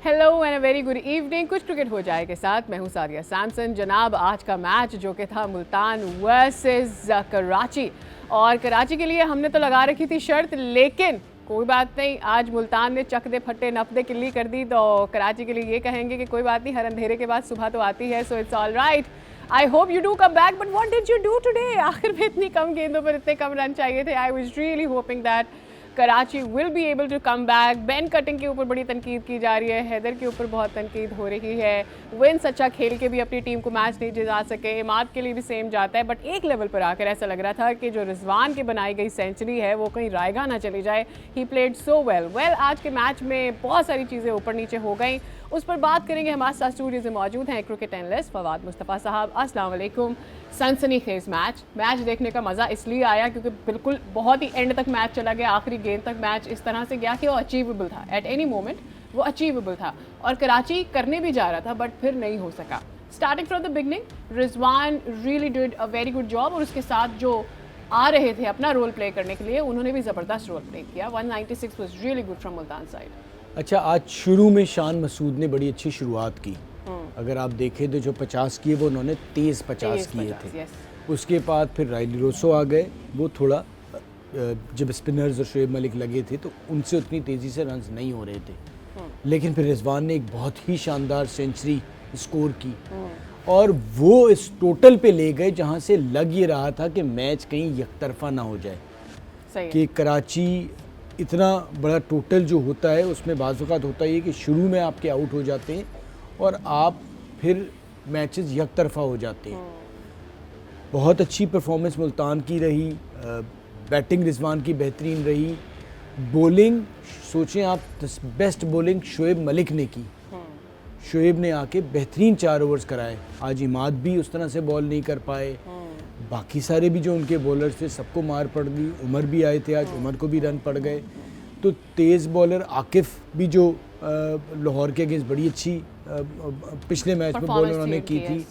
Hello and a very good evening. कुछ cricket हो जाए के साथ मैं हूं सादिया सैमसन। जनाब, आज का मैच जो कि था मुल्तान वर्सेस कराची, और कराची के लिए हमने तो लगा रखी थी शर्त, लेकिन कोई बात नहीं, आज मुल्तान ने चक दे फट्टे नफदे किल्ली कर दी, तो कराची के लिए ये कहेंगे कि कोई बात नहीं, हर अंधेरे के बाद सुबह तो आती है, so it's all right. I hope you do come back, but what did you do today? आखिर में इतनी कम गेंदों पर इतने कम रन चाहिए थे। I was really hoping that Karachi will be able to come back. Ben Cutting के ऊपर बड़ी तनकीद की जा रही है, हैदर के ऊपर बहुत तनकीद हो रही है। विंस अच्छा खेल के भी अपनी टीम को मैच नहीं जिता सके। इमाद के लिए भी सेम जाता है, बट एक लेवल पर आकर ऐसा लग रहा था कि जो रिजवान की बनाई गई सेंचुरी है वो कहीं रायगा ना चली जाए। He played so well. आज के मैच में बहुत सारी चीज़ें ऊपर नीचे हो गई, उस पर बात करेंगे। हमारे साथ स्टूडियो से मौजूद हैं क्रिकेट एनालिस्ट फवाद मुस्तफ़ा साहब। अस्सलाम वालेकुम। सनसनीखेज मैच देखने का मज़ा इसलिए आया क्योंकि बिल्कुल बहुत ही एंड तक मैच चला गया, आखिरी गेंद तक मैच इस तरह से गया कि वो अचीवेबल था। एट एनी मोमेंट वो अचीवेबल था, और कराची करने भी जा रहा था बट फिर नहीं हो सका। Starting from the beginning Rizwan really did a very good job, और उसके साथ जो आ रहे थे अपना रोल प्ले करने के लिए, उन्होंने भी ज़बरदस्त रोल प्ले किया। 196 was really good from Multan side. अच्छा, आज शुरू में शान मसूद ने बड़ी अच्छी शुरुआत की। अगर आप देखें तो जो 50 किए वो उन्होंने तेज़ 50 किए थे। उसके बाद फिर राइली रोसो आ गए, वो थोड़ा जब स्पिनर्स और शोएब मलिक लगे थे तो उनसे उतनी तेज़ी से रन्स नहीं हो रहे थे। लेकिन फिर रिजवान ने एक बहुत ही शानदार सेंचुरी स्कोर की, और वो इस टोटल पे ले गए जहाँ से लग ये रहा था कि मैच कहीं यकतरफा ना हो जाए। कि कराची इतना बड़ा टोटल जो होता है उसमें बाज़ औक़ात होता है कि शुरू में आपके आउट हो जाते हैं और आप फिर मैचेस यकतरफा हो जाते हैं। बहुत अच्छी परफॉर्मेंस मुल्तान की रही, बैटिंग रिजवान की बेहतरीन रही, बॉलिंग सोचें आप, बेस्ट बॉलिंग शोएब मलिक ने की। शोएब ने आके बेहतरीन 4 ओवर्स कराए। आज इमाद भी उस तरह से बॉल नहीं कर पाए, बाकी सारे भी जो उनके बॉलर्स थे सबको मार पड़ गई। उमर भी आए थे आज, उमर को भी रन पड़ गए। तो तेज़ बॉलर आकिफ भी जो लाहौर के अगेंस्ट बड़ी अच्छी पिछले मैच में बॉल उन्होंने की थी,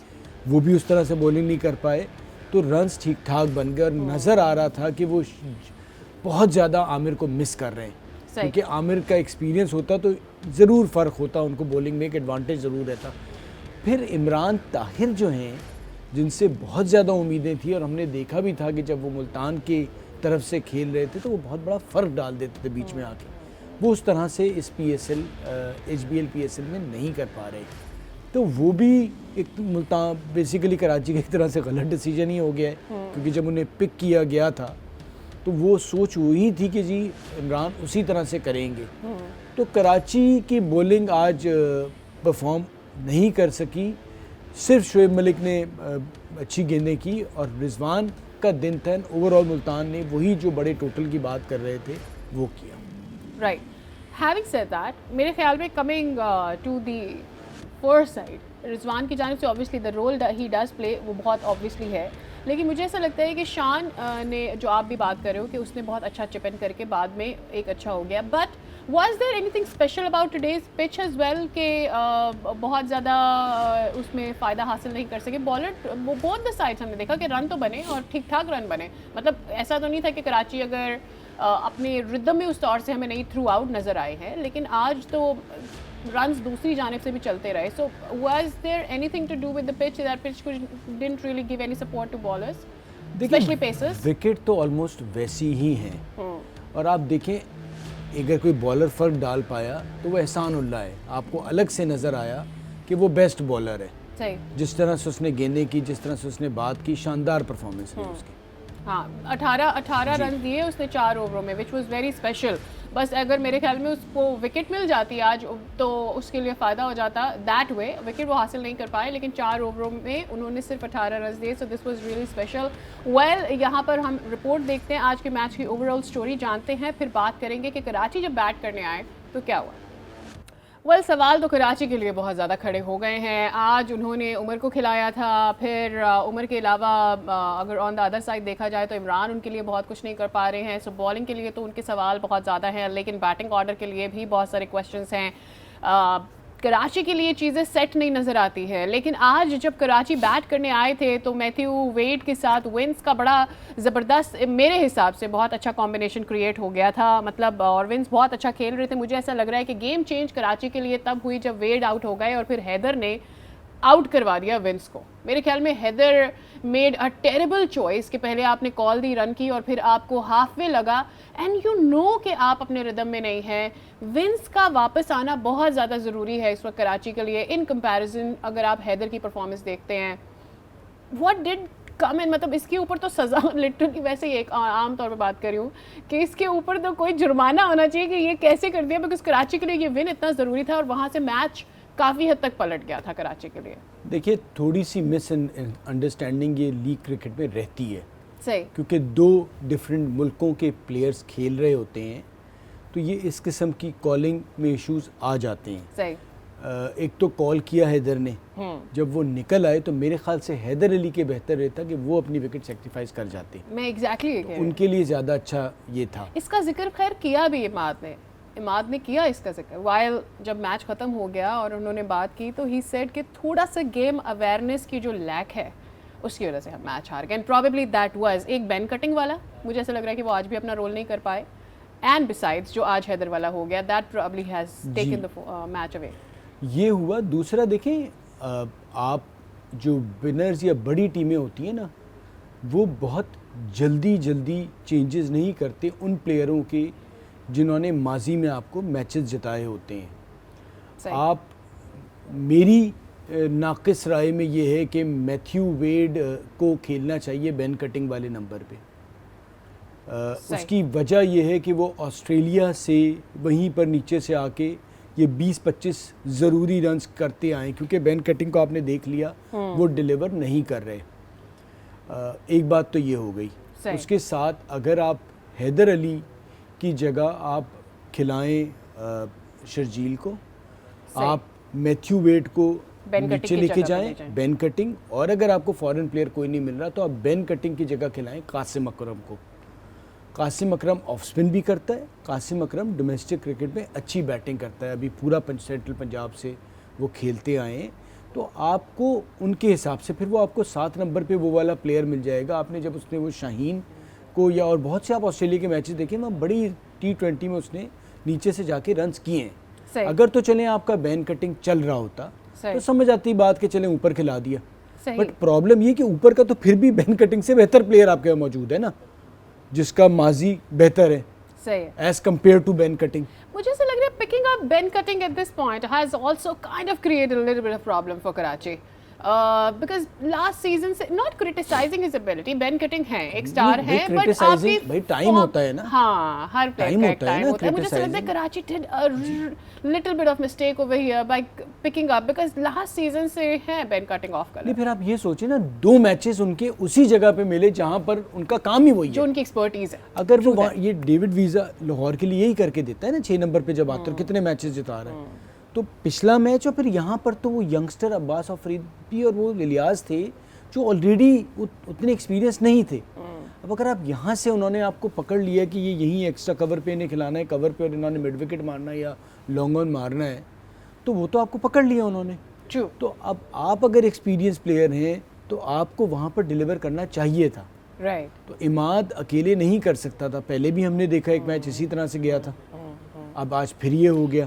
वो भी उस तरह से बॉलिंग नहीं कर पाए। तो रन्स ठीक ठाक बन गए, और नज़र आ रहा था कि वो बहुत ज़्यादा आमिर को मिस कर रहे हैं, क्योंकि आमिर का एक्सपीरियंस होता तो ज़रूर फ़र्क होता, उनको बॉलिंग में एक एडवांटेज ज़रूर रहता। फिर इमरान ताहिर जो हैं, जिनसे बहुत ज़्यादा उम्मीदें थी, और हमने देखा भी था कि जब वो मुल्तान की तरफ से खेल रहे थे तो वो बहुत बड़ा फ़र्क डाल देते थे बीच में आके। वो उस तरह से इस PSL HBL PSL में नहीं कर पा रहे। तो वो भी एक मुल्तान बेसिकली कराची की एक तरह से गलत डिसीजन ही हो गया है, क्योंकि जब उन्हें पिक किया गया था तो वो सोच वही थी कि जी इमरान उसी तरह से करेंगे। तो कराची की बॉलिंग आज परफॉर्म नहीं कर सकी। सिर्फ शोएब मलिक ने अच्छी गेंदें की, और रिजवान का दिन था। ओवरऑल मुल्तान ने वही जो बड़े टोटल की बात कर रहे थे वो किया। राइट। हैविंग सेड दैट, मेरे ख्याल में coming to the fore side, Rizwan की जानिब से ऑब्वियसली द रोल ही डज प्ले वो बहुत ऑब्वियसली है, लेकिन मुझे ऐसा लगता है कि शान ने, जो आप भी बात कर रहे हो कि उसने बहुत अच्छा चिप इन करके बाद में एक अच्छा हो गया। But was there anything special about today's pitch as well कि बहुत ज़्यादा उसमें फ़ायदा हासिल नहीं कर सके बॉलर? वो बोथ द साइड्स हमने देखा कि रन तो बने और ठीक ठाक रन बने। मतलब ऐसा तो नहीं था कि कराची अगर अपने रिदम में उस तौर से हमें नहीं थ्रू आउट नज़र आए हैं, लेकिन आज तो रन्स दूसरी जानिब से भी चलते रहे। सो was there anything to do with the pitch that pitch didn't really give any support to bowlers, especially pacers? Wicket तो ऑलमोस्ट वैसी ही हैं, और आप देखें अगर कोई बॉलर फ़र्क डाल पाया तो वो एहसान उल्लाह है। आपको अलग से नज़र आया कि वो बेस्ट बॉलर है। सही। जिस तरह से उसने गेंदें की, जिस तरह से उसने बात की, शानदार परफॉर्मेंस है उसकी। हाँ, 18 रन दिए उसने 4 ओवरों में, विच वॉज वेरी स्पेशल। बस अगर मेरे ख्याल में उसको विकेट मिल जाती आज तो उसके लिए फ़ायदा हो जाता। दैट वे विकेट वो हासिल नहीं कर पाए, लेकिन 4 ओवरों में उन्होंने सिर्फ 18 रन दिए। So this was really special. Well, यहाँ पर हम रिपोर्ट देखते हैं, आज के मैच की ओवरऑल स्टोरी जानते हैं, फिर बात करेंगे कि कराची जब बैट करने आए तो क्या हुआ। वेल, सवाल तो कराची के लिए बहुत ज़्यादा खड़े हो गए हैं। आज उन्होंने उमर को खिलाया था, फिर उमर के अलावा अगर ऑन द अदर साइड देखा जाए तो इमरान उनके लिए बहुत कुछ नहीं कर पा रहे हैं। सो बॉलिंग के लिए तो उनके सवाल बहुत ज़्यादा हैं, लेकिन बैटिंग ऑर्डर के लिए भी बहुत सारे क्वेश्चंस हैं। कराची के लिए चीज़ें सेट नहीं नज़र आती है। लेकिन आज जब कराची बैट करने आए थे तो मैथ्यू वेड के साथ विंस का बड़ा ज़बरदस्त, मेरे हिसाब से बहुत अच्छा कॉम्बिनेशन क्रिएट हो गया था। मतलब और विंस बहुत अच्छा खेल रहे थे। मुझे ऐसा लग रहा है कि गेम चेंज कराची के लिए तब हुई जब वेड आउट हो गए और फिर हैदर ने आउट करवा दिया विंस को। मेरे ख्याल में Haider made a terrible choice कि पहले आपने कॉल दी रन की और फिर आपको हाफ वे लगा एंड यू नो कि आप अपने रिदम में नहीं हैं। विंस का वापस आना बहुत ज़्यादा ज़रूरी है इस वक्त कराची के लिए इन कंपैरिजन। अगर आप हैदर की परफॉर्मेंस देखते हैं, व्हाट डिड कम इन, मतलब इसके ऊपर तो सज़ा लिटरली, वैसे ही एक आम तौर पे बात कर रही हूँ कि इसके ऊपर तो कोई जुर्माना होना चाहिए कि ये कैसे कर दिया, बिकॉज कराची के लिए ये विन इतना ज़रूरी था और वहाँ से मैच काफ़ी हद तक पलट गया था कराची के लिए। देखिए, थोड़ी सी मिस अंडरस्टैंडिंग ये लीग क्रिकेट में रहती है। सही, क्योंकि दो डिफरेंट मुल्कों के प्लेयर्स खेल रहे होते हैं तो ये इस किस्म की कॉलिंग में इश्यूज आ जाते हैं। सही। एक तो कॉल किया हैदर ने, जब वो निकल आए तो मेरे ख्याल से हैदर अली के बेहतर रहता कि वो अपनी विकेट सेक्रीफाइस कर जाते। मैं एग्जैक्टली तो उनके लिए ज़्यादा अच्छा ये था। इसका जिक्र खैर किया भी इमाद ने किया इसका जिक्र वाइल जब मैच ख़त्म हो गया और उन्होंने बात की तो ही सेड कि थोड़ा सा गेम अवेयरनेस की जो लैक है उसकी वजह से हम मैच हार गए एंड प्रॉबेबली दैट वाज एक बैन कटिंग वाला। मुझे ऐसा लग रहा है कि वो आज भी अपना रोल नहीं कर पाए एंड बिसाइड्स जो आज हैदर वाला हो गया that probably has taken the match away. ये हुआ। दूसरा देखें, आप जो विनर्स या बड़ी टीमें होती हैं ना, वो बहुत जल्दी चेंजेस नहीं करते उन प्लेयरों के जिन्होंने माजी में आपको मैचेस जिताए होते हैं। आप मेरी नाक़िस राय में ये है कि मैथ्यू वेड को खेलना चाहिए बैन कटिंग वाले नंबर पे। उसकी वजह यह है कि वो ऑस्ट्रेलिया से वहीं पर नीचे से आके ये 20-25 ज़रूरी रन्स करते आए, क्योंकि बैन कटिंग को आपने देख लिया वो डिलीवर नहीं कर रहे। एक बात तो ये हो गई। उसके साथ अगर आप हैदर अली की जगह आप खिलाएं शर्जील को, आप मैथ्यू वेड को नीचे लेके जाएं बैन कटिंग, और अगर आपको फॉरेन प्लेयर कोई नहीं मिल रहा तो आप बैन कटिंग की जगह खिलाएं कासिम अकरम को। कासिम अकरम ऑफ स्पिन भी करता है, कासिम अकरम डोमेस्टिक क्रिकेट में अच्छी बैटिंग करता है। अभी पूरा सेंट्रल पंजाब से वो खेलते आए हैं, तो आपको उनके हिसाब से फिर वो आपको 7 नंबर पे वो वाला प्लेयर मिल जाएगा। आपने जब उसने वो शाहीन को या और बहुत से आप ऑस्ट्रेलिया के मैचेस देखे ना, बड़ी T20 में उसने नीचे से जाके रन्स किए हैं। अगर तो चलें आपका बैन कटिंग चल रहा होता तो समझ आती बात कि चलें ऊपर खिला दिया, बट प्रॉब्लम ये कि ऊपर का तो फिर भी बैन कटिंग से बेहतर प्लेयर आपके पास मौजूद है ना, जिसका माजी बेहतर है as compare to Ben Cutting. मुझे ऐसा लग रहा है picking up Ben Cutting at this point has also kind of created a little bit of problem for Karachi. Because last season से not criticizing his ability, Ben Cutting है, एक star है, but आपकी भाई टाइम होता है ना। हाँ, हर प्लेयर का टाइम होता है। मुझे ऐसा लगता है Karachi did a little bit of mistake over here bye picking up, because last season से है बैन कटिंग ऑफ कर। नहीं, फिर आप ये सोचिए ना, 2 मैचेस उनके उसी जगह पे मिले जहां पर उनका काम ही वही है, जो उनकी एक्सपर्टीज है। अगर वो ये डेविड वीजा लाहौर के लिए यही करके देता है ना, 6 नंबर पे जब आता है कितने मैचेस जिता रहा है। तो पिछला मैच और फिर यहाँ पर तो वो यंगस्टर अब्बास अफरीदी और वो इलियास थे जो ऑलरेडी उतने एक्सपीरियंस नहीं थे। अब अगर आप यहाँ से उन्होंने आपको पकड़ लिया कि ये यहीं एक्स्ट्रा कवर पे इन्हें खिलाना है, कवर पे और इन्होंने मिड विकेट मारना है या लॉन्ग ऑन मारना है, तो वो तो आपको पकड़ लिया उन्होंने। तो अब आप अगर एक्सपीरियंस प्लेयर हैं तो आपको वहाँ पर डिलीवर करना चाहिए था। तो इमाद अकेले नहीं कर सकता था। पहले भी हमने देखा एक मैच इसी तरह से गया था, अब आज फिर ये हो गया।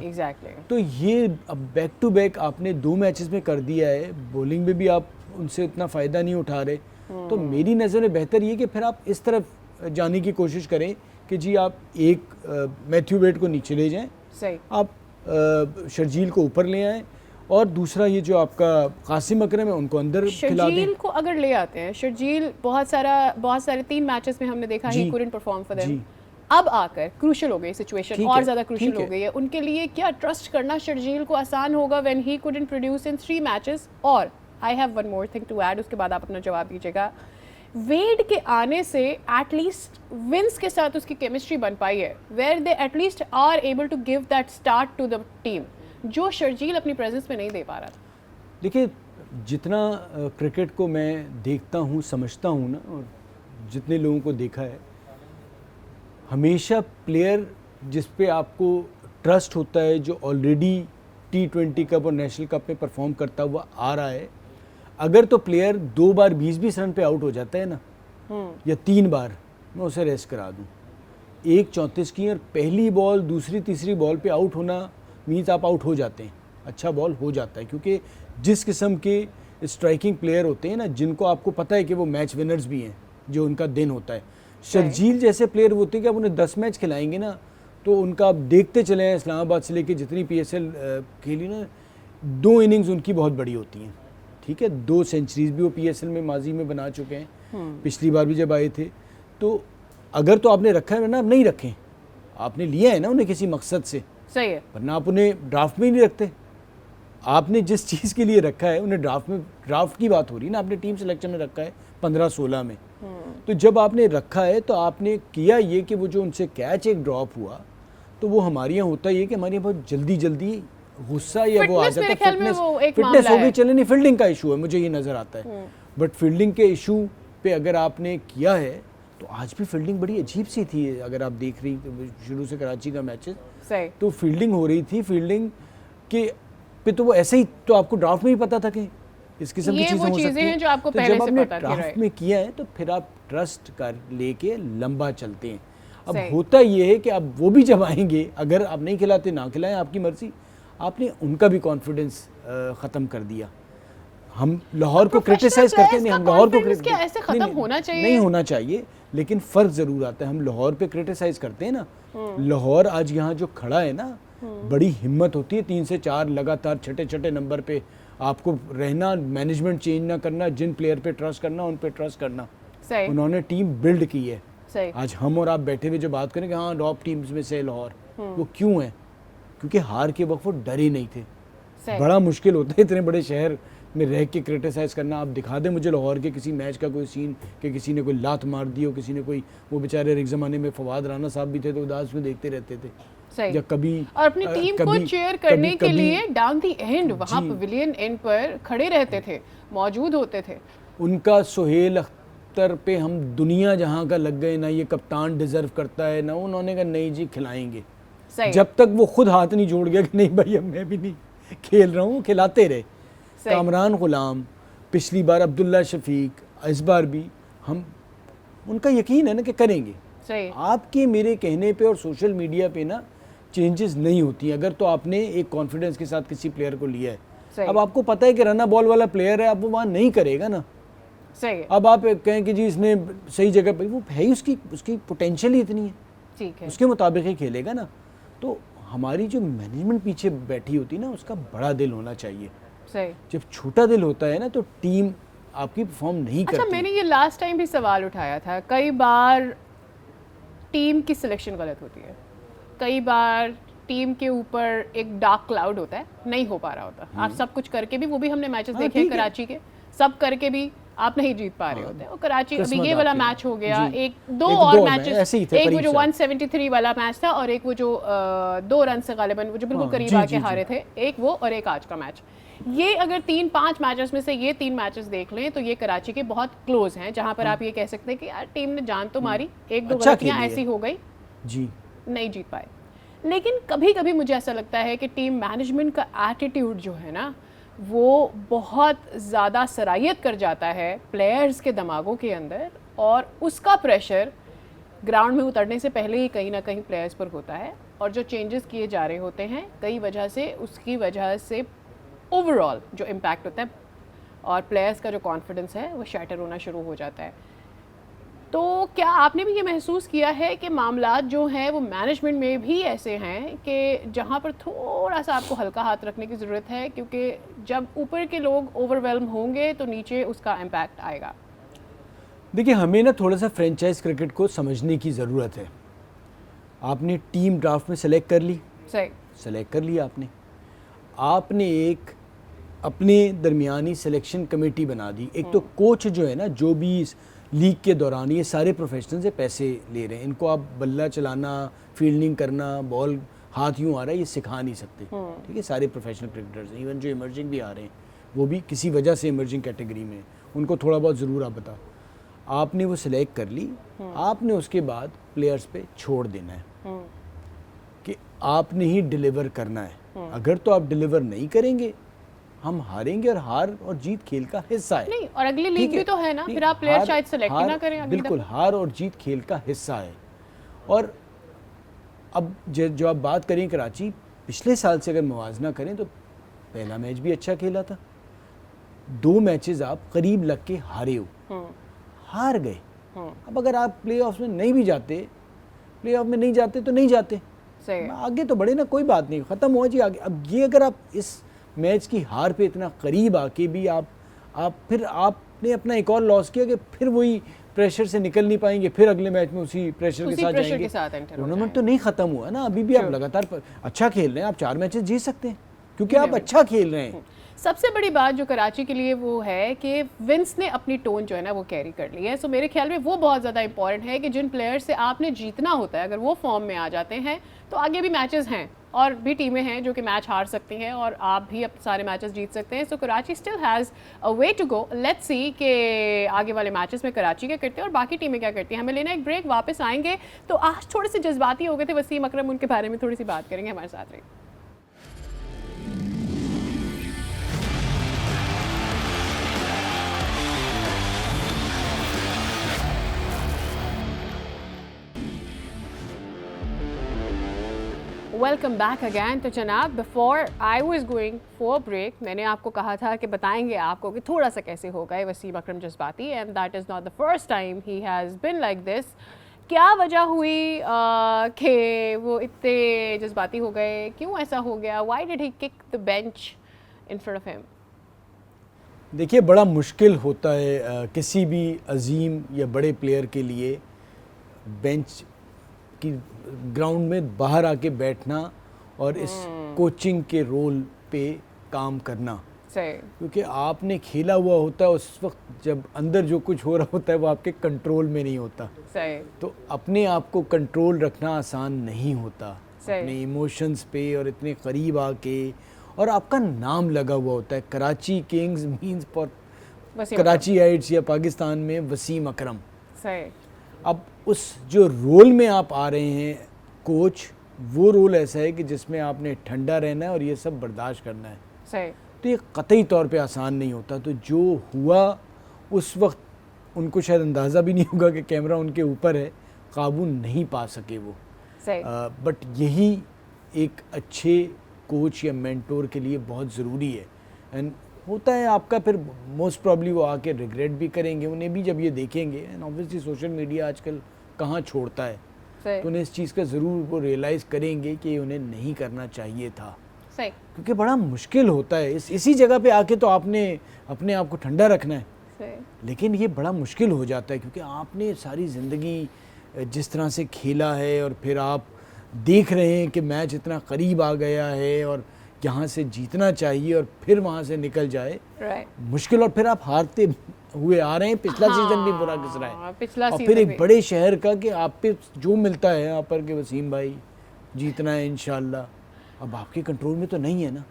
तो ये अब बैक टू बैक आपने 2 मैचेस में कर दिया है, बॉलिंग में भी आप उनसे उतना फ़ायदा नहीं उठा रहे। तो मेरी नज़र में बेहतर ये कि फिर आप इस तरफ जाने की कोशिश करें कि जी आप एक मैथ्यू वेड को नीचे ले जाएं, आप शर्जील को ऊपर ले आएँ, और दूसरा ये जो आपका कासिम अकरम है उनको अंदर खिला दें। शर्जील को अगर ले आते हैं, शर्जील बहुत सारे 3 मैचेस में हमने देखा he couldn't perform for them. अब आकर क्रूशल हो गई सिचुएशन, और ज़्यादा क्रूशल हो गई है उनके लिए। क्या ट्रस्ट करना शर्जील को आसान होगा when he couldn't produce in 3 matches? और I have one more thing to add, उसके बाद आप अपना जवाब दीजिएगा। वेड के आने से एटलीस्ट विंस के साथ उसकी केमिस्ट्री बन पाई है, where they at least are able to give that start to the team, जो शर्जील अपनी प्रेजेंस में नहीं दे पा रहा था। देखिए, जितना क्रिकेट को मैं देखता हूँ, समझता हूँ ना, और जितने लोगों को देखा है, हमेशा प्लेयर जिस पे आपको ट्रस्ट होता है, जो ऑलरेडी T20 कप और नेशनल कप में परफॉर्म करता हुआ आ रहा है, अगर तो प्लेयर 2 बार 20-20 रन पे आउट हो जाता है ना, या 3 बार, मैं उसे रेस्ट करा दूं। 1-34 की और पहली बॉल दूसरी तीसरी बॉल पे आउट होना मीन्स आप आउट हो जाते हैं, अच्छा बॉल हो जाता है, क्योंकि जिस किस्म के स्ट्राइकिंग प्लेयर होते हैं ना, जिनको आपको पता है कि वो मैच विनर्स भी हैं, जो उनका दिन होता है, शर्जील जैसे प्लेयर होते हैं कि आप उन्हें 10 मैच खिलाएंगे ना, तो उनका आप देखते चले हैं, इस्लामाबाद से लेके जितनी PSL खेली ना, 2 इनिंग्स उनकी बहुत बड़ी होती हैं, ठीक है। 2 सेंचुरीज भी वो PSL में माजी में बना चुके हैं, पिछली बार भी जब आए थे। तो अगर तो आपने रखा है ना, आप नहीं रखें, आपने लिया है ना उन्हें किसी मकसद से, सही है, वरना आप उन्हें ड्राफ्ट में ही नहीं रखते। आपने जिस चीज़ के लिए रखा है उन्हें ड्राफ्ट की बात हो रही है ना, आपने टीम सिलेक्शन में रखा है 15-16 में, तो जब आपने रखा है तो आपने किया ये कि वो जो उनसे कैच एक ड्रॉप हुआ, तो वो हमारे यहाँ होता ये कि हमारे यहाँ बहुत जल्दी जल्दी गुस्सा या वो आ जाता है, फिटनेस हो गई, चले नहीं, फील्डिंग का इशू है, मुझे ये नज़र आता है। बट फील्डिंग के इशू पे अगर आपने किया है, तो आज भी फील्डिंग बड़ी अजीब सी थी, अगर आप देख रही शुरू से कराची का मैचेस, तो फील्डिंग हो रही थी, फील्डिंग के पे तो वो ऐसे ही, तो आपको ड्राफ्ट में ही पता था कि इस किस्म की चीज़ें हो सकती हैं, जो आपको तो पहले जब से आपने पता थी, ड्राफ्ट में किया है तो फिर आप ट्रस्ट कर लेके लंबा चलते हैं। अब होता ये है कि अब वो भी जब आएंगे, अगर आप नहीं खिलाते ना खिलाएं, आपकी मर्जी, आपने उनका भी कॉन्फिडेंस ख़त्म कर दिया। हम लाहौर को क्रिटिसाइज करते नहीं, हम लाहौर को नहीं होना चाहिए, लेकिन फ़र्क ज़रूर आता है। हम लाहौर पे क्रिटिसाइज करते हैं ना, लाहौर आज यहाँ जो खड़ा है ना, बड़ी हिम्मत होती है 3 से 4 लगातार छठे नंबर पे आपको रहना, मैनेजमेंट चेंज ना करना, जिन प्लेयर पे ट्रस्ट करना उन पे ट्रस्ट करना। उन्होंने टीम बिल्ड की है। आज हम और आप बैठे हुए जो बात करें कि हाँ टॉप टीम्स में से लाहौर, वो क्यों है? क्योंकि हार के वक्त वो डरे नहीं थे। बड़ा मुश्किल होता है इतने बड़े शहर में रह के क्रिटिसाइज़ करना। आप दिखा दें मुझे लाहौर के किसी मैच का कोई सीन कि किसी ने कोई लात मार दी हो, किसी ने कोई, वो बेचारे एक ज़माने में फवाद राना साहब भी थे तो उदास में देखते रहते थे, या कभी और अपनी टीम को चीयर करने के लिए डाउन द एंड वहां पवेलियन एंड पर खड़े रहते थे, मौजूद होते थे। उनका सुहेल अख्तर पे हम दुनिया जहां का लग गए ना, ये कप्तान डिजर्व करता है ना, उन्होंने कहा नहीं जी खिलाएंगे। जब तक वो खुद हाथ नहीं जोड़ गया कि नहीं भाई अब मैं भी नहीं खेल रहा हूँ, खिलाते रहे। कामरान गुलाम, पिछली बार अब्दुल्ला शफीक, इस बार भी हम, उनका यकीन है ना कि करेंगे। आपके मेरे कहने पे और सोशल मीडिया पे ना चेंजेस नहीं होती अगर तो आपने एक कॉन्फिडेंस के साथ किसी प्लेयर को लिया है। अब आपको पता है कि रना बॉल वाला प्लेयर है, अब वो वहाँ नहीं करेगा ना। अब आप कहें कि जी इसने सही जगह पे, वो है ही, उसकी पोटेंशियल ही इतनी है, ठीक है, उसके मुताबिक ही खेलेगा ना। तो हमारी जो मैनेजमेंट पीछे बैठी होती है ना, उसका बड़ा दिल होना चाहिए। जब छोटा दिल होता है ना तो टीम आपकी परफॉर्म नहीं करती। अच्छा, मैंने ये लास्ट टाइम भी सवाल उठाया था, कई बार टीम की सिलेक्शन गलत होती है, कई बार टीम के ऊपर एक डार्क क्लाउड होता है, नहीं हो पा रहा होता। आप सब कुछ करके भी, वो भी हमने मैचेस देखे हैं कराची के, सब करके भी आप नहीं जीत पा रहे होते। और कराची अभी ये वाला मैच हो गया, दो और मैचेस, एक वो जो 173 वाला मैच था और एक वो जो 2 रन से गालिबन वो जो बिल्कुल करीब आके हारे थे, एक वो और एक आज का मैच। ये अगर 3-5 मैचेस में से ये 3 मैचेस देख लें तो ये कराची के बहुत क्लोज हैं, जहां पर आप ये कह सकते हैं कि यार टीम ने जान तो मारी, 1-2 गलतियां ऐसी हो गई जी, नहीं जीत पाए। लेकिन कभी कभी मुझे ऐसा लगता है कि टीम मैनेजमेंट का एटीट्यूड जो है ना, वो बहुत ज़्यादा सराहियत कर जाता है प्लेयर्स के दिमागों के अंदर, और उसका प्रेशर ग्राउंड में उतरने से पहले ही कहीं ना कहीं प्लेयर्स पर होता है। और जो चेंजेस किए जा रहे होते हैं कई वजह से, उसकी वजह से ओवरऑल जो इम्पैक्ट होता है और प्लेयर्स का जो कॉन्फिडेंस है वो शैटर होना शुरू हो जाता है। तो क्या आपने भी ये महसूस किया है कि मामलात जो हैं वो मैनेजमेंट में भी ऐसे हैं कि जहाँ पर थोड़ा सा आपको हल्का हाथ रखने की ज़रूरत है, क्योंकि जब ऊपर के लोग ओवरवेल्म होंगे तो नीचे उसका इम्पैक्ट आएगा? देखिए, हमें ना थोड़ा सा फ्रेंचाइज क्रिकेट को समझने की ज़रूरत है। आपने टीम ड्राफ्ट में सेलेक्ट कर ली, सही सेलेक्ट कर लिया आपने एक अपने दरमियानी सिलेक्शन कमेटी बना दी। एक तो कोच जो है ना, जो भी इस लीग के दौरान ये सारे प्रोफेशनल से पैसे ले रहे हैं, इनको आप बल्ला चलाना, फील्डिंग करना, बॉल हाथ यूँ आ रहा है, ये सिखा नहीं सकते, ठीक है। सारे प्रोफेशनल क्रिकेटर्स, इवन जो इमर्जिंग भी आ रहे हैं, वो भी किसी वजह से इमर्जिंग कैटेगरी में, उनको थोड़ा बहुत ज़रूर आप बता। आपने वो सिलेक्ट कर ली, आपने उसके बाद प्लेयर्स पे छोड़ देना है कि आपने ही डिलीवर करना है। अगर तो आप डिलीवर नहीं करेंगे, हम हारेंगे, और हार और जीत खेल का हिस्सा है। नहीं, और अगली लीग भी तो है ना, फिर आप प्लेयर शायद सेलेक्ट ही ना करें अगली बिल्कुल, हार और जीत खेल का हिस्सा है। और अब जो आप बात करें कराची, पिछले साल से अगर मुवाजना करें तो पहला मैच भी अच्छा खेला था, 2 मैचेस आप करीब लग के हारे हो, हार गए। अब अगर आप प्लेऑफ्स में नहीं भी जाते, प्लेऑफ में नहीं जाते तो नहीं जाते, सही, आगे तो बढ़े ना, कोई बात नहीं, ख़त्म हुआ जी आगे। अब ये अगर आप इस मैच की हार पे इतना करीब आके भी आप फिर आपने अपना एक और लॉस किया कि फिर वही प्रेशर से निकल नहीं पाएंगे, फिर अगले मैच में उसी प्रेशर के साथ जाएंगे। टूर्नामेंट तो नहीं ख़त्म हुआ ना, अभी भी आप लगातार अच्छा खेल रहे हैं, आप 4 मैचेस जीत सकते हैं क्योंकि आप अच्छा खेल रहे हैं। सबसे बड़ी बात जो कराची के लिए वो है कि विंस ने अपनी टोन जो है ना वो कैरी कर ली है। सो मेरे ख्याल में वो बहुत ज़्यादा इंपॉर्टेंट है कि जिन प्लेयर से आपने जीतना होता है, अगर वो फॉर्म में आ जाते हैं तो आगे भी मैचेस हैं और भी टीमें हैं जो कि मैच हार सकती हैं और आप भी अब सारे मैचेस जीत सकते हैं। So Karachi still has a way to go. Let's see कि आगे वाले मैचेस में कराची क्या करते हैं और बाकी टीमें क्या करती हैं। हमें लेना एक ब्रेक, वापस आएंगे तो आज थोड़े से जज्बाती हो गए थे वसीम अकरम, उनके बारे में थोड़ी सी बात करेंगे, हमारे साथ रहिए। Welcome back again. तो जनाब, before I was going for break मैंने आपको कहा था कि बताएंगे आपको कि थोड़ा सा कैसे हो गए वसीम अकरम जज्बाती, and that is not the first time he has been like this. क्या वजह हुई कि वो इतने जज्बाती हो गए, क्यों ऐसा हो गया? Why did he kick the bench in front of him? देखिए, बड़ा मुश्किल होता है किसी भी अजीम या बड़े प्लेयर के लिए बेंच की ग्राउंड में बाहर आके बैठना और इस कोचिंग के रोल पे काम करना, क्योंकि आपने खेला हुआ होता है उस वक्त जब अंदर जो कुछ हो रहा होता है वो आपके कंट्रोल में नहीं होता। तो अपने आप को कंट्रोल रखना आसान नहीं होता, अपने इमोशंस पे और इतने करीब आके, और आपका नाम लगा हुआ होता है। कराची किंग्स मींस फॉर कराचीइट्स या पाकिस्तान में वसीम अकरम। अब उस जो रोल में आप आ रहे हैं कोच, वो रोल ऐसा है कि जिसमें आपने ठंडा रहना है और ये सब बर्दाश्त करना है। तो ये कतई तौर पे आसान नहीं होता। तो जो हुआ उस वक्त उनको शायद अंदाज़ा भी नहीं होगा कि कैमरा उनके ऊपर है, काबू नहीं पा सके वो। बट यही एक अच्छे कोच या मेंटोर के लिए बहुत ज़रूरी है। एंड होता है आपका फिर मोस्ट प्रॉब्ली वो आके रिग्रेट भी करेंगे, उन्हें भी जब ये देखेंगे। एंड ऑब्वियसली सोशल मीडिया आजकल कहाँ छोड़ता है, तो उन्हें इस चीज़ का ज़रूर वो रियलाइज़ करेंगे कि उन्हें नहीं करना चाहिए था। क्योंकि बड़ा मुश्किल होता है इसी जगह पे आके तो आपने अपने आप को ठंडा रखना है, लेकिन ये बड़ा मुश्किल हो जाता है क्योंकि आपने सारी ज़िंदगी जिस तरह से खेला है और फिर आप देख रहे हैं कि मैच इतना करीब आ गया है और यहाँ से जीतना चाहिए और फिर वहाँ से निकल जाए, मुश्किल। और फिर आप हारते हुए आ रहे हैं, पिछला सीजन भी बुरा गुजरा है, और फिर एक बड़े शहर का कि आप पे जो मिलता है यहाँ पर कि वसीम भाई जीतना है इंशाल्लाह, अब आपके कंट्रोल में तो नहीं है ना।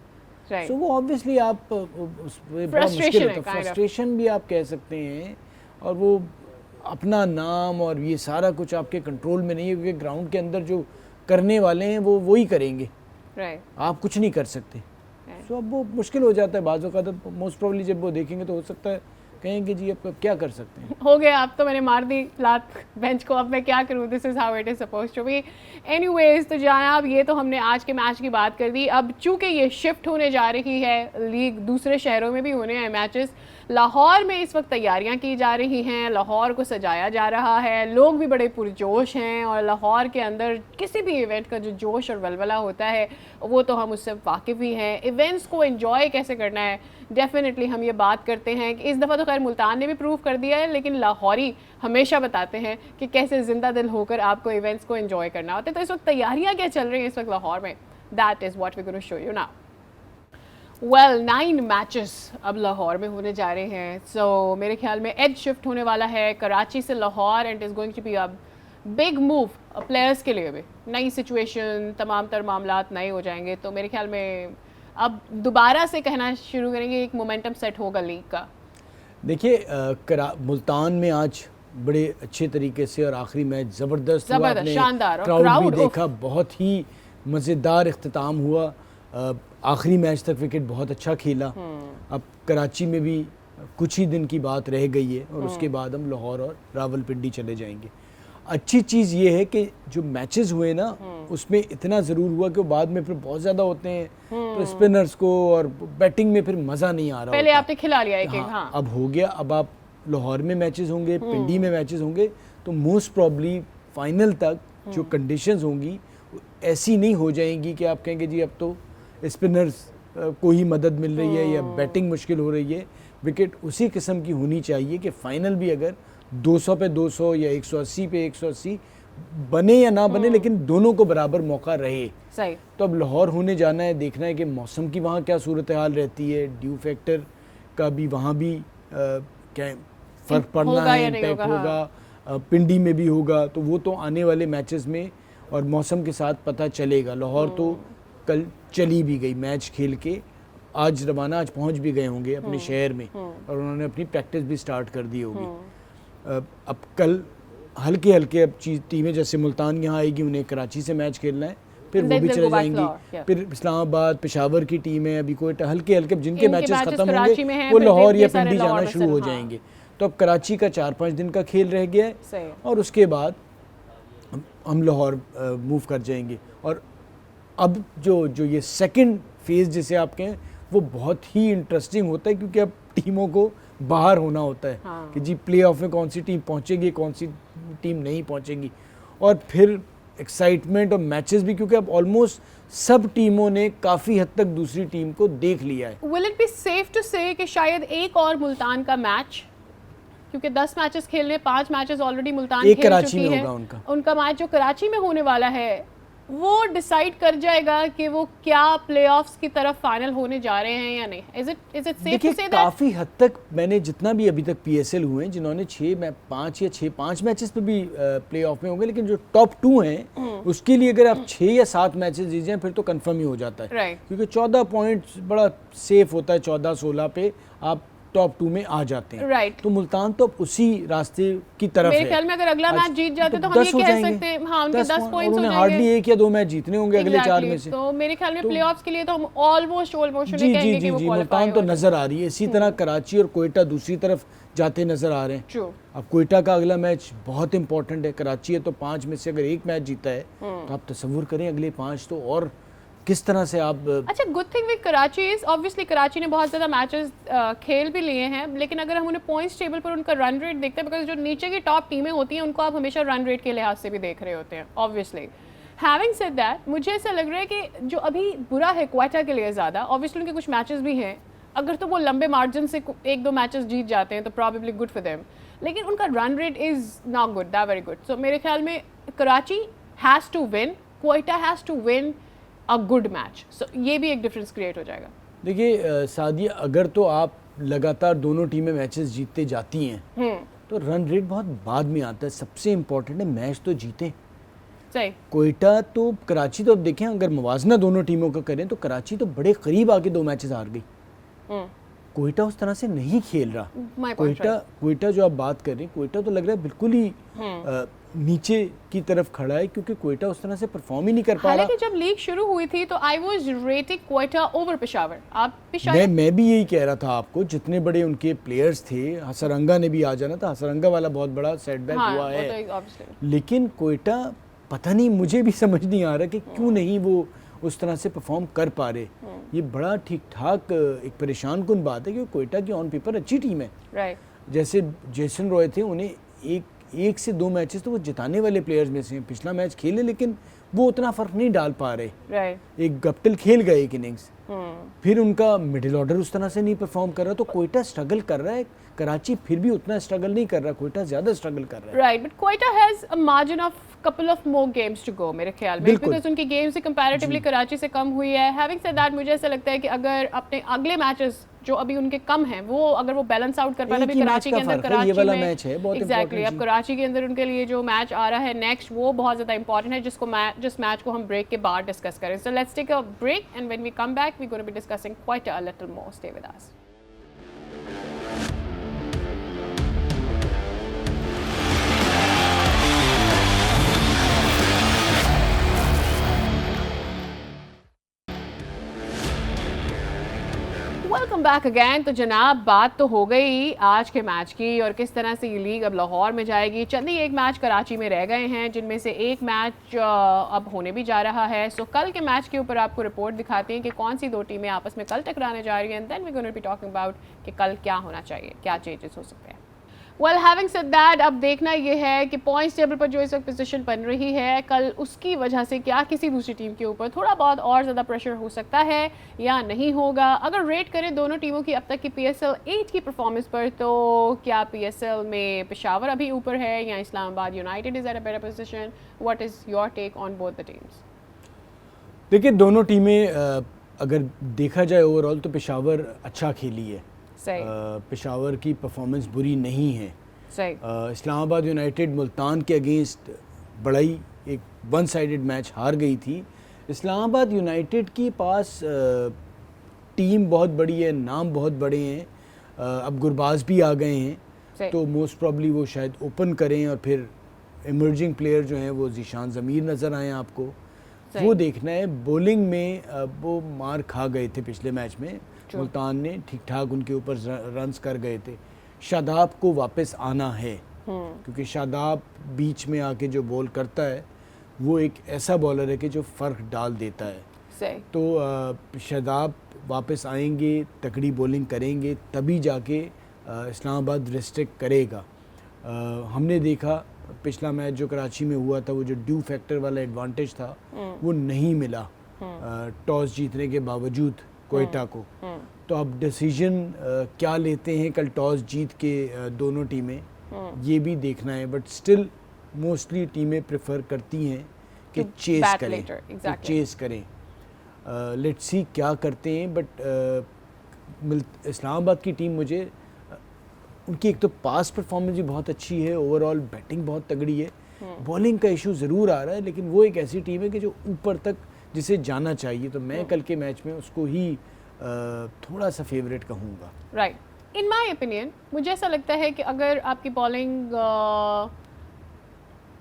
सो वो ऑब्वियसली आप बड़ा मुश्किल होता है, फ्रस्ट्रेशन भी आप कह सकते हैं, और वो अपना नाम और ये सारा कुछ आपके कंट्रोल में नहीं है क्योंकि ग्राउंड के अंदर जो करने वाले हैं वो वही करेंगे, आप कुछ नहीं कर सकते। सो अब वो मुश्किल हो जाता है बाज़ औक़ात। तो मोस्ट प्रोबेबली जब वो देखेंगे तो हो सकता है कहेंगे जी अब क्या कर सकते हैं, हो गया, अब तो मैंने मार दी लात बेंच को, अब मैं क्या करूं, this is how it is supposed to be. Anyways, तो जनाब ये तो हमने आज के मैच की बात कर दी। अब चूंकि ये शिफ्ट होने जा रही है लीग, दूसरे शहरों में भी होने हैं मैचेस। लाहौर में इस वक्त तैयारियां की जा रही हैं, लाहौर को सजाया जा रहा है, लोग भी बड़े पुरजोश हैं, और लाहौर के अंदर किसी भी इवेंट का जो जोश और वलवला होता है वो तो हम उससे वाकिफ़ ही हैं। इवेंट्स को एंजॉय कैसे करना है, डेफिनेटली हम ये बात करते हैं कि इस दफ़ा तो खैर मुल्तान ने भी प्रूव कर दिया है, लेकिन लाहौरी हमेशा बताते हैं कि कैसे ज़िंदा दिल होकर आपको इवेंट्स को एंजॉय करना होता है। तो इस वक्त तैयारियाँ क्या चल रही हैं इस वक्त लाहौर में, that is what we gonna show you now. Well, 9 matches अब लाहौर में होने जा रहे हैं। सो मेरे ख्याल में एज शिफ्ट होने वाला है कराची से Lahore, and is going to be a big move players के लिए भी। नई सिचुएशन, तमाम तर मामलात नए हो जाएंगे, तो मेरे ख्याल में अब दोबारा से कहना शुरू करेंगे, एक मोमेंटम सेट होगा लीग का। देखिए, मुल्तान में आज बड़े अच्छे तरीके से और आखिरी मैच ज़बरदस्त हुआ, शानदार, क्राउड भी देखा, बहुत ही मज़ेदार इख्तिताम हुआ। आखिरी मैच तक विकेट बहुत अच्छा खेला। अब कराची में भी कुछ ही दिन की बात रह गई है और उसके बाद हम लाहौर और रावलपिंडी चले जाएंगे। अच्छी चीज़ ये है कि जो मैचेस हुए ना उसमें इतना ज़रूर हुआ कि वो बाद में फिर बहुत ज़्यादा होते हैं, तो स्पिनर्स को और बैटिंग में फिर मज़ा नहीं आ रहा। पहले आपने खिला लिया एक। हाँ। अब हो गया, अब आप लाहौर में मैचेस होंगे, पिंडी में मैचेस होंगे, तो मोस्ट प्रॉब्ली फाइनल तक जो कंडीशंस होंगी ऐसी नहीं हो जाएंगी कि आप कहेंगे जी अब तो स्पिनर्स को ही मदद मिल रही है या बैटिंग मुश्किल हो रही है। विकेट उसी किस्म की होनी चाहिए कि फाइनल भी अगर 200 पे 200 या 180 पे 180 बने या ना बने, लेकिन दोनों को बराबर मौका रहे। सही। तो अब लाहौर होने जाना है, देखना है कि मौसम की वहाँ क्या सूरत हाल रहती है, ड्यू फैक्टर का भी वहाँ भी क्या फ़र्क पड़ना है, इम्पैक्ट होगा, पिंडी में भी होगा, तो वो तो आने वाले मैचेस में और मौसम के साथ पता चलेगा। लाहौर तो कल चली भी गई मैच खेल के, आज रवाना, आज पहुंच भी गए होंगे अपने शहर में और उन्होंने अपनी प्रैक्टिस भी स्टार्ट कर दी होगी। अब कल हल्के हल्के अब टीमें जैसे मुल्तान यहाँ आएगी, उन्हें कराची से मैच खेलना है, फिर वो भी चले जाएंगी, फिर इस्लामाबाद, पेशावर की टीम है, अभी कोई हल्के हल्के जिनके मैचेस खत्म होंगे वो लाहौर या पिंडी जाना शुरू हो जाएंगे। तो अब कराची का 4-5 दिन का खेल रह गया है और उसके बाद हम लाहौर मूव कर जाएंगे। और अब जो ये सेकंड फेज़ जिसे आप कहें वो बहुत ही इंटरेस्टिंग होता है, क्योंकि अब टीमों को बाहर होना होता है कि जी प्ले ऑफ में कौन सी टीम पहुंचेगी, कौन सी टीम नहीं पहुंचेगी, और फिर एक्साइटमेंट और मैचेस भी, क्योंकि अब ऑलमोस्ट सब टीमों ने काफ़ी हद तक दूसरी टीम को देख लिया है। Will it be safe to say कि शायद एक और मुल्तान का मैच, क्योंकि 10 मैचेस खेलने, 5 मैचेस ऑलरेडी मुल्तान खेल चुकी है, उनका मैच जो कराची में होने वाला है वो डिसाइड कर जाएगा कि वो क्या प्लेऑफ्स की तरफ फाइनल होने जा रहे हैं या नहीं। Is it safe to say that? काफ़ी हद तक मैंने जितना भी अभी तक पीएसएल हुए हैं जिन्होंने 5 मैचेस पे भी प्लेऑफ में होंगे, लेकिन जो टॉप 2 हैं उसके लिए अगर आप 6 या 7 मैचेस जीत जाएं फिर तो कंफर्म ही हो जाता है, क्योंकि 14 पॉइंट्स बड़ा सेफ होता है, 14-16 पे आप टॉप 2 में आ जाते हैं। तो मुल्तान तो उसी रास्ते की तरफ है। मेरे ख्याल में अगर अगला मैच जीत जाते तो हम ये कह सकते हैं हाँ उनके 10 पॉइंट्स हो जाएंगे। हार्डली 1 या 2 मैच जीतने होंगे अगले 4 में से। तो मेरे ख्याल में प्लेऑफ्स के लिए तो हम ऑलमोस्ट कहेंगे कि वो क्वालीफाई मुल्तान तो नजर आ रही है। इसी तरह कराची और कोयटा दूसरी तरफ जाते नजर आ रहे हैं। अब कोयटा का अगला मैच बहुत इंपॉर्टेंट है। कराची है तो 5 में से अगर 1 मैच जीता है तो आप तसव्वुर करें अगले 5 तो और किस तरह से आप। अच्छा, good thing with Karachi is obviously Karachi ने बहुत ज़्यादा मैचेस खेल भी लिए हैं, लेकिन अगर हम उन्हें पॉइंट्स टेबल पर उनका रन रेट देखते हैं, बिकॉज जो नीचे की टॉप टीमें होती हैं उनको आप हमेशा रन रेट के लिहाज से भी देख रहे होते हैं ऑब्वियसली। हैविंग सेड दैट, मुझे ऐसा लग रहा है कि जो अभी बुरा है क्वेटा के लिए ज़्यादा, ऑब्वियसली उनके कुछ मैचेस भी हैं, अगर तो वो लंबे मार्जिन से 1-2 मैचेस जीत जाते हैं तो प्रॉबेबली गुड फॉर देम, लेकिन उनका run rate is not good, that very good. So मेरे ख्याल में Karachi has to win, Quetta has to win a good match, so ये भी एक डिफरेंस क्रिएट हो जाएगा। देखिए सादिया, अगर तो आप लगातार दोनों टीमें मैचेस जीतते जाती हैं तो रन रेट बहुत बाद में आता है। सबसे इम्पोर्टेंट है मैच तो जीते। सही। कोयटा तो कराची तो अब देखें, अगर मुवाजना दोनों टीमों का करें तो कराची तो बड़े करीब आके 2 मैचेस हार गई। कोयटा उस तरह से नहीं खेल रहा। कोयटा जो आप बात कर रहे हैं, कोयटा तो लग रहा है बिल्कुल ही नीचे की तरफ खड़ा है, क्योंकि कोयटा उस तरह से परफॉर्म ही नहीं कर पा रहा। हालांकि जब लीग शुरू हुई थी तो I was rating Quetta over Peshawar. आप पेशावर, मैं भी यही कह रहा था आपको, जितने बड़े उनके प्लेयर्स थे, हसरंगा ने भी आ जाना था, हसरंगा वाला बहुत बड़ा सेटबैक हुआ है, लेकिन कोयटा पता नहीं, मुझे भी समझ नहीं आ रहा कि क्यों नहीं वो उस तरह से परफॉर्म कर पा रहे। ये बड़ा ठीक ठाक एक परेशान कुन बात है कि कोयटा की ऑन पेपर अच्छी टीम है। जैसे जेसन रॉय थे, उन्हें एक से 2 मैचेस तो वो जिताने वाले प्लेयर्स में से हैं। पिछला मैच खेले लेकिन वो उतना फर्क नहीं डाल पा रहे। एक गप्टिल खेल गए एक इनिंग्स, फिर उनका मिडिल ऑर्डर उस तरह से नहीं परफॉर्म कर रहा, तो कोयटा स्ट्रगल कर रहा है। कराची फिर भी उतना स्ट्रगल नहीं कर रहा, कोयटा ज्यादा स्ट्रगल कर रहा है। Right, but Quetta has a margin of couple of more games to go मेरे ख्याल में, बिकॉज उनकी गेम्स से कंपैरेटिवली कराची से कम हुई है। हैविंग सेड दैट, मुझे ऐसा लगता है कि अगर अपने अगले मैचेस जो अभी उनके कम हैं वो अगर वो बैलेंस आउट कर पाए, अभी कराची के अंदर कराची वाला मैच है बहुत एग्जैक्टली, अब कराची के अंदर उनके लिए जो मैच आ रहा है नेक्स्ट वो बहुत ज़्यादा इंपॉर्टेंट है, जिस मैच को हम ब्रेक के बाद डिस्कस करें। So let's take a break and when we come back we gonna be discussing quite a little more. Stay with us. Back again. तो जनाब बात तो हो गई आज के मैच की और किस तरह से ये लीग अब लाहौर में जाएगी। चंद ही एक मैच कराची में रह गए हैं जिनमें से एक मैच अब होने भी जा रहा है। सो कल के मैच के ऊपर आपको रिपोर्ट दिखाते हैं कि कौन सी दो टीमें आपस में कल टकराने जा रही हैं। Then we gonna be talking about कि कल क्या होना चाहिए, क्या चेंजेस हो सकते हैं। वेल हैविंग सेड दैट, अब देखना यह है कि पॉइंट्स टेबल पर जो इस वक्त पोजीशन बन रही है कल उसकी वजह से क्या किसी दूसरी टीम के ऊपर थोड़ा बहुत और ज़्यादा प्रेशर हो सकता है या नहीं होगा। अगर रेट करें दोनों टीमों की अब तक की PSL 8 की परफॉर्मेंस पर, तो क्या PSL में पेशावर अभी ऊपर है या Islamabad United is at a better position? What is your take on both the teams? देखिए दोनों टीमें अगर देखा जाए ओवरऑल तो पेशावर अच्छा खेली है। पेशावर की परफॉर्मेंस बुरी नहीं है। इस्लामाबाद यूनाइटेड मुल्तान के अगेंस्ट बड़ा ही एक वन साइडेड मैच हार गई थी। इस्लामाबाद यूनाइटेड के पास टीम बहुत बड़ी है, नाम बहुत बड़े हैं, अब गुरबाज भी आ गए हैं तो मोस्ट प्रॉब्ली वो शायद ओपन करें और फिर इमर्जिंग प्लेयर जो हैं वो जीशान ज़मीर नज़र आए आपको, वो देखना है। बॉलिंग में वो मार खा गए थे पिछले मैच में, मुल्तान ने ठीक ठाक उनके ऊपर रन्स कर गए थे। शादाब को वापस आना है क्योंकि शादाब बीच में आके जो बॉल करता है वो एक ऐसा बॉलर है कि जो फ़र्क डाल देता है। तो शादाब वापस आएंगे, तगड़ी बॉलिंग करेंगे, तभी जाके इस्लामाबाद रिस्ट्रिक्ट करेगा। हमने देखा पिछला मैच जो कराची में हुआ था, वो जो ड्यू फैक्टर वाला एडवांटेज था वो नहीं मिला टॉस जीतने के बावजूद कोयटा को। तो अब डिसीजन क्या लेते हैं कल टॉस जीत के दोनों टीमें, ये भी देखना है। बट स्टिल मोस्टली टीमें प्रेफर करती हैं कि चेस करें, चेस करें। लेट्स सी क्या करते हैं। बट इस्लामाबाद की टीम मुझे उनकी एक तो पास परफॉर्मेंस भी बहुत अच्छी है, ओवरऑल बैटिंग बहुत तगड़ी है, बॉलिंग का इशू ज़रूर आ रहा है, लेकिन वो एक ऐसी टीम है कि जो ऊपर तक जिसे जाना चाहिए। तो मैं कल के मैच में उसको ही थोड़ा सा फेवरेट कहूँगा। राइट, इन माय ओपिनियन मुझे ऐसा लगता है कि अगर आपकी बॉलिंग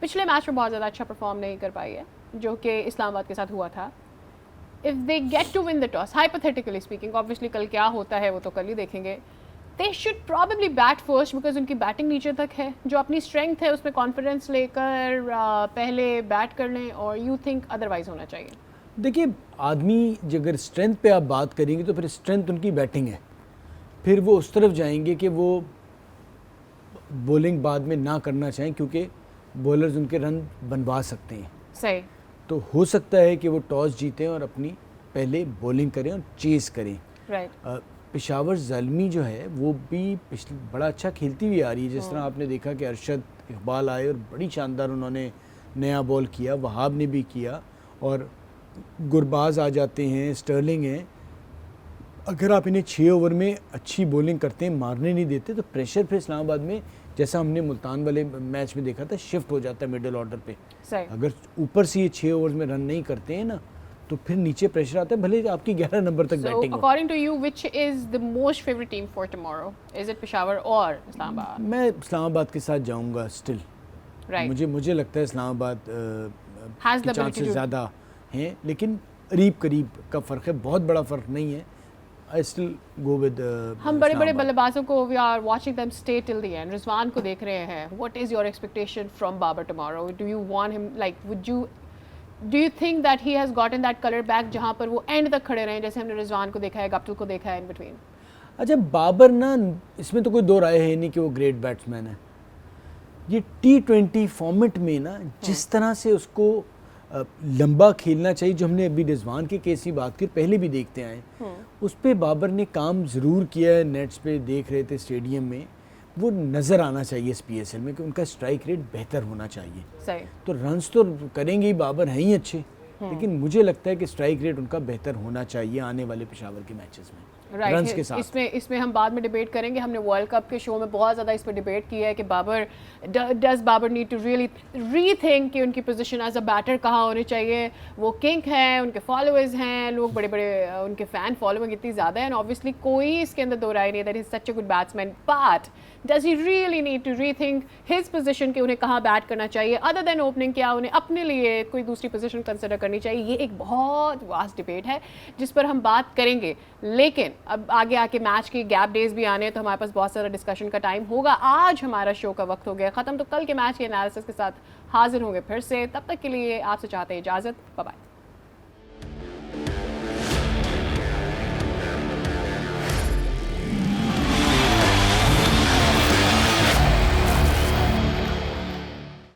पिछले मैच में बहुत ज़्यादा अच्छा परफॉर्म नहीं कर पाई है जो कि इस्लामाबाद के साथ हुआ था, if they get to win the toss, hypothetically speaking, obviously कल क्या होता है वो तो कल ही देखेंगे, they should probably bat first because उनकी बैटिंग नीचे तक है। जो अपनी स्ट्रेंथ है उसमें कॉन्फिडेंस लेकर पहले बैट कर लें, और यू थिंक अदरवाइज होना चाहिए? देखिए आदमी अगर स्ट्रेंथ पे आप बात करेंगे तो फिर स्ट्रेंथ उनकी बैटिंग है, फिर वो उस तरफ जाएंगे कि वो बॉलिंग बाद में ना करना चाहें क्योंकि बॉलर्स उनके रन बनवा सकते हैं। सही। तो हो सकता है कि वो टॉस जीतें और अपनी पहले बॉलिंग करें और चेस करें। राइट। पेशावर ज़ल्मी जो है वो भी पिछले बड़ा अच्छा खेलती हुई आ रही है। जिस तरह आपने देखा कि अरशद इकबाल आए और बड़ी शानदार उन्होंने नया बॉल किया, वहाब ने भी किया, और गुरबाज आ जाते हैं, स्टर्लिंग हैं। अगर आप इन्हें 6 ओवर में अच्छी बॉलिंग करते हैं, मारने नहीं देते, तो प्रेशर फिर इस्लामाबाद में जैसा हमने मुल्तान वाले मैच में देखा था शिफ्ट हो जाता है मिडिल ऑर्डर पे। अगर ऊपर से ये 6 ओवर में रन नहीं करते हैं ना तो फिर नीचे प्रेशर आता है, भले आपकी 11 नंबर तक बैटिंग हो। According to you which is the most favourite team for tomorrow? Is it Peshawar और इस्लामाबाद? मैं इस्लामाबाद के साथ जाऊंगा स्टिल। राइट। मुझे लगता है इस्लामाबाद के चांसेस ज़्यादा हैं, लेकिन करीब का फ़र्क है, बहुत बड़ा फ़र्क नहीं है। I still go with हम बड़े बल्लेबाजों को we are watching them stay till the end. Rizwan को देख रहे हैं. What is your expectation from Babar tomorrow? Do you want him, like, do you think that he has gotten that color back जहाँ पर वो एंड तक खड़े रहे जैसे हमने रिजवान को देखा है, गप्टिल को देखा है इन बिटवीन? अच्छा, बाबर ना, इसमें तो कोई दो राय है नहीं कि वो ग्रेट बैट्समैन है। ये T20 फॉर्मेट में ना जिस तरह से उसको लंबा खेलना चाहिए, जो हमने अभी रिजवान के केस की बात की, पहले भी देखते आए, उस पर बाबर ने काम ज़रूर किया है। नेट्स पे देख रहे थे स्टेडियम में, वो नज़र आना चाहिए इस PSL में कि उनका स्ट्राइक रेट बेहतर होना चाहिए। सही। तो रन्स तो करेंगे ही, बाबर हैं ही अच्छे, लेकिन मुझे लगता है कि स्ट्राइक रेट उनका बेहतर होना चाहिए आने वाले पेशावर के मैचेस में। रन्स के साथ इसमें हम बाद में डिबेट करेंगे। हमने वर्ल्ड कप के शो में बहुत ज़्यादा इस पर डिबेट किया है कि Babar does Babar need to really rethink कि उनकी पोजीशन एज अ बैटर कहाँ होनी चाहिए। वो किंग हैं, उनके फॉलोअर्स हैं, लोग बड़े उनके फ़ैन फॉलोइंग इतनी ज़्यादा है, एंड ऑब्वियसली कोई इसके अंदर दो राय नहीं that is such a good batsman, but does he really need to rethink his position कि उन्हें कहाँ बैट करना चाहिए अदर देन ओपनिंग, क्या उन्हें अपने लिए कोई दूसरी पोजीशन कंसिडर करनी चाहिए? ये एक बहुत वास्ट डिबेट है जिस पर हम बात करेंगे, लेकिन अब आगे आके मैच के गैप डेज भी आने हैं, तो हमारे पास बहुत सारा डिस्कशन का टाइम होगा। आज हमारा शो का वक्त हो गया ख़त्म, तो कल के मैच के एनालिसिस के साथ हाजिर होंगे फिर से। तब तक के लिए आपसे चाहते हैं इजाज़त। Bye bye.